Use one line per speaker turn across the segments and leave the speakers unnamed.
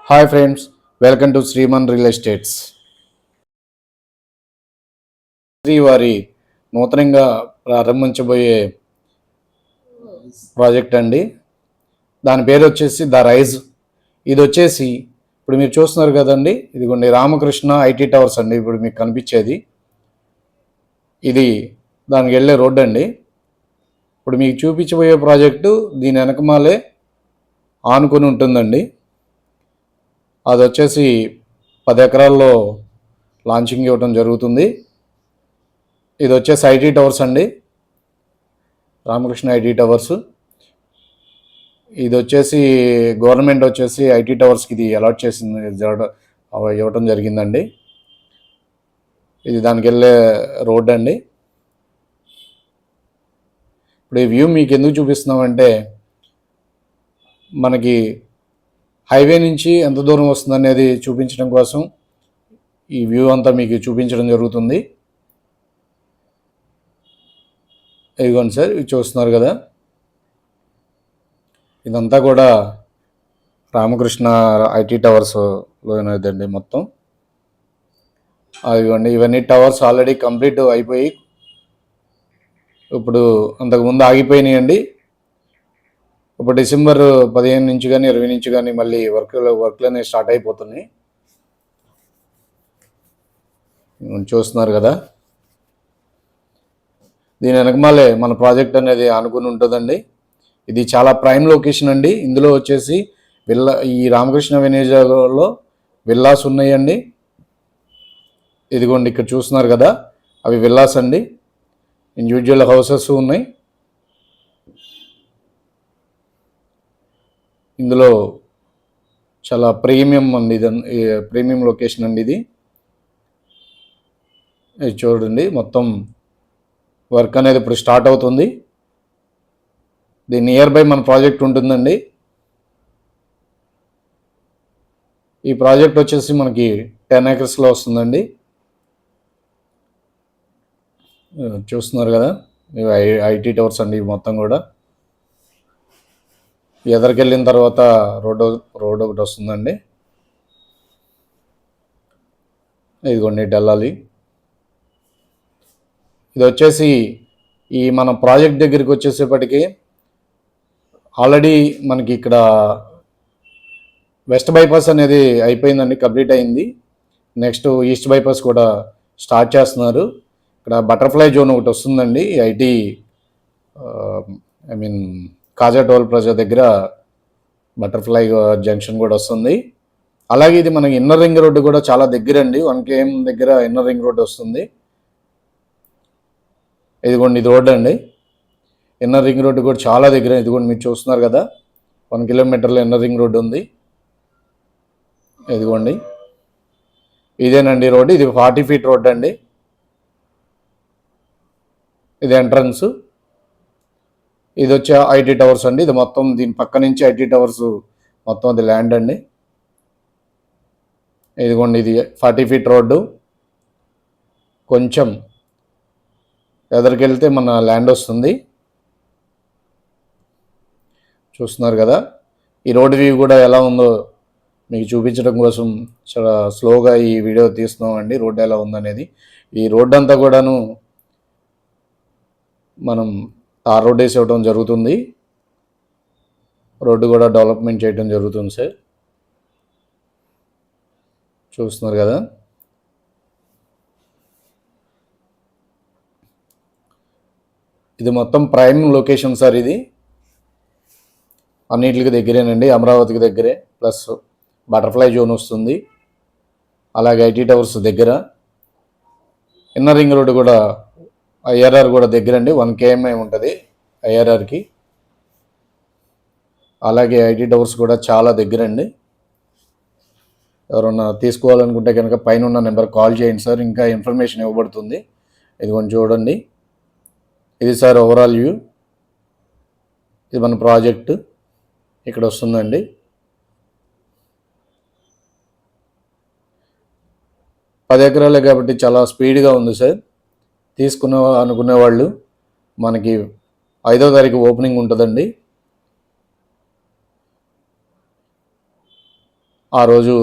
Hi friends, welcome to Shriman real estates. Shri వారి నూతనంగా ప్రారంభించబోయే project అండి. దాని పేరు వచ్చేసి ద రైజ్. ఇది వచ్చేసి ఇప్పుడు మీరు చూస్తున్నారు కదండి, ఇదిగోండి రామకృష్ణ ఐటీ టవర్స్ అండి. ఇప్పుడు మీకు కనిపించేది ఇది దానికి వెళ్ళే రోడ్డు అండి. ఇప్పుడు మీకు చూపించబోయే ప్రాజెక్టు దీని వెనకమాలే ఆనుకొని ఉంటుందండి. అది వచ్చేసి 10 ఎకరాల్లో లాంచింగ్ ఇవ్వడం జరుగుతుంది. ఇది వచ్చేసి ఐటీ టవర్స్ అండి, రామకృష్ణ ఐటీ టవర్స్. ఇది వచ్చేసి గవర్నమెంట్ వచ్చేసి ఐటీ టవర్స్కి ఇది అలాట్ చేసింది, ఇవ్వటం జరిగిందండి. ఇది దానికి వెళ్ళే రోడ్ అండి. ఇప్పుడు ఈ వ్యూ మీకు ఎందుకు చూపిస్తున్నామంటే, మనకి హైవే నుంచి ఎంత దూరం వస్తుంది అనేది చూపించడం కోసం ఈ వ్యూ అంతా మీకు చూపించడం జరుగుతుంది. ఇదిగోండి సార్, ఇది చూస్తున్నారు కదా, ఇదంతా కూడా రామకృష్ణ ఐటీ టవర్స్లోనేదండి మొత్తం. ఇవ్వండి, ఇవన్నీ టవర్స్ ఆల్రెడీ కంప్లీట్ అయిపోయి ఇప్పుడు అంతకుముందు ఆగిపోయినాయండి. ఇప్పుడు డిసెంబర్ 15 నుంచి కానీ 20 నుంచి కానీ మళ్ళీ వర్క్లు అనేవి స్టార్ట్ అయిపోతున్నాయి. చూస్తున్నారు కదా, దీని వెనకమాలే మన ప్రాజెక్ట్ అనేది ఆనుకుని ఉంటుందండి. ఇది చాలా ప్రైమ్ లొకేషన్ అండి. ఇందులో వచ్చేసి ఈ రామకృష్ణ వెనేజాలో విల్లాస్ ఉన్నాయండి. ఇదిగోండి ఇక్కడ చూస్తున్నారు కదా, అవి విల్లాస్ అండి. ఇండివిజువల్ హౌసెస్ ఉన్నాయి. ఇందులో చాలా ప్రీమియం అండి, ఇది ప్రీమియం లొకేషన్ అండి. ఇది చూడండి, మొత్తం వర్క్ అనేది ఇప్పుడు స్టార్ట్ అవుతుంది. దీని నియర్ బై మన ప్రాజెక్ట్ ఉంటుందండి. ఈ ప్రాజెక్ట్ వచ్చేసి మనకి 10 ఏకర్స్లో వస్తుందండి. చూస్తున్నారు కదా, ఇవి ఐటీ టవర్స్ అండి. ఇవి మొత్తం కూడా ఎదరికెళ్ళిన తర్వాత రోడ్ ఒకటి వస్తుందండి. ఇదిగోండి ఇటు వెళ్ళాలి. ఇది వచ్చేసి ఈ మన ప్రాజెక్ట్ దగ్గరికి వచ్చేసేపటికి ఆల్రెడీ మనకి ఇక్కడ వెస్ట్ బైపాస్ అనేది అయిపోయిందండి, కంప్లీట్ అయింది. నెక్స్ట్ ఈస్ట్ బైపాస్ కూడా స్టార్ట్ చేస్తున్నారు. ఇక్కడ బటర్ఫ్లై జోన్ ఒకటి వస్తుందండి, ఐటీ కాజా టోల్ ప్లాజా దగ్గర బటర్ఫ్లై జంక్షన్ కూడా వస్తుంది. అలాగే ఇది మనకి ఇన్నర్ రింగ్ రోడ్డు కూడా చాలా దగ్గర అండి. 1 km దగ్గర ఇన్నర్ రింగ్ రోడ్డు వస్తుంది. ఇదిగోండి ఇది రోడ్డు అండి, ఇన్నర్ రింగ్ రోడ్డు కూడా చాలా దగ్గర. ఇదిగోండి మీరు చూస్తున్నారు కదా, 1 కిలోమీటర్లో ఇన్నర్ రింగ్ రోడ్డు ఉంది. ఇదిగోండి ఇదేనండి రోడ్డు. ఇది 40 feet రోడ్డు అండి. ఇది ఎంట్రన్స్. ఇది వచ్చే ఐటీ టవర్స్ అండి. ఇది మొత్తం దీని పక్క నుంచి ఐటీ టవర్స్ మొత్తం అది ల్యాండ్ అండి. ఇదిగోండి ఇది 40 feet రోడ్డు. కొంచెం ఎదరికెళ్తే మన ల్యాండ్ వస్తుంది. చూస్తున్నారు కదా, ఈ రోడ్ వ్యూ కూడా ఎలా ఉందో మీకు చూపించడం కోసం చాలా స్లోగా ఈ వీడియో తీస్తున్నామండి, రోడ్డు ఎలా ఉందనేది. ఈ రోడ్డు అంతా కూడాను మనం తార్ రోడ్ వేసి ఇవ్వడం జరుగుతుంది. రోడ్డు కూడా డెవలప్మెంట్ చేయడం జరుగుతుంది సార్. చూస్తున్నారు కదా, ఇది మొత్తం ప్రైమ్ లొకేషన్ సార్. ఇది అన్నిటికి దగ్గరేనండి, అమరావతికి దగ్గరే. ప్లస్ బటర్ఫ్లై జోన్ వస్తుంది, అలాగే ఐటీ టవర్స్ దగ్గర. ఇన్నర్ రింగ్ రోడ్డు కూడా ఐఆర్ఆర్ కూడా దగ్గరండి, 1 km ఉంటుంది ఐఆర్ఆర్కి. అలాగే ఐటీ టవర్స్ కూడా చాలా దగ్గరండి. ఎవరన్నా తీసుకోవాలనుకుంటే కనుక పైన ఉన్న నెంబర్ కాల్ చేయండి సార్, ఇంకా ఇన్ఫర్మేషన్ ఇవ్వబడుతుంది. ఇది కొంచెం చూడండి. ఇది సార్ ఓవరాల్ వ్యూ. ఇది మన ప్రాజెక్టు ఇక్కడ వస్తుందండి. పది ఎకరాలే కాబట్టి చాలా స్పీడ్గా ఉంది సార్. అనుకునే వాళ్ళు మనకి 5వ తారీఖు ఓపెనింగ్ ఉంటుందండి. ఆ రోజు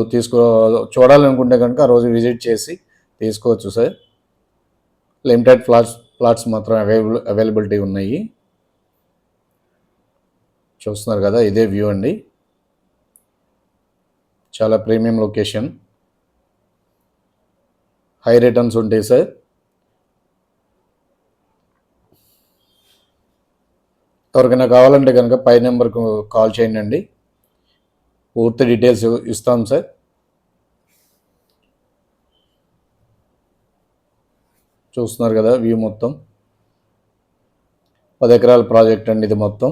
చూడాలనుకుంటే కనుక ఆ రోజు విజిట్ చేసి తీసుకోవచ్చు సార్. లిమిటెడ్ ప్లాట్స్ మాత్రం అవైలబిలిటీ ఉన్నాయి. చూస్తున్నారు కదా, ఇదే వ్యూ అండి. చాలా ప్రీమియం లొకేషన్, హై రిటర్న్స్ ఉంటాయి సార్. ఎవరికైనా కావాలంటే కనుక పై నెంబర్కు కాల్ చేయండి అండి, పూర్తి డీటెయిల్స్ ఇస్తాం సార్. చూస్తున్నారు కదా వ్యూ మొత్తం 10 ఎకరాల ప్రాజెక్ట్ అండి ఇది మొత్తం.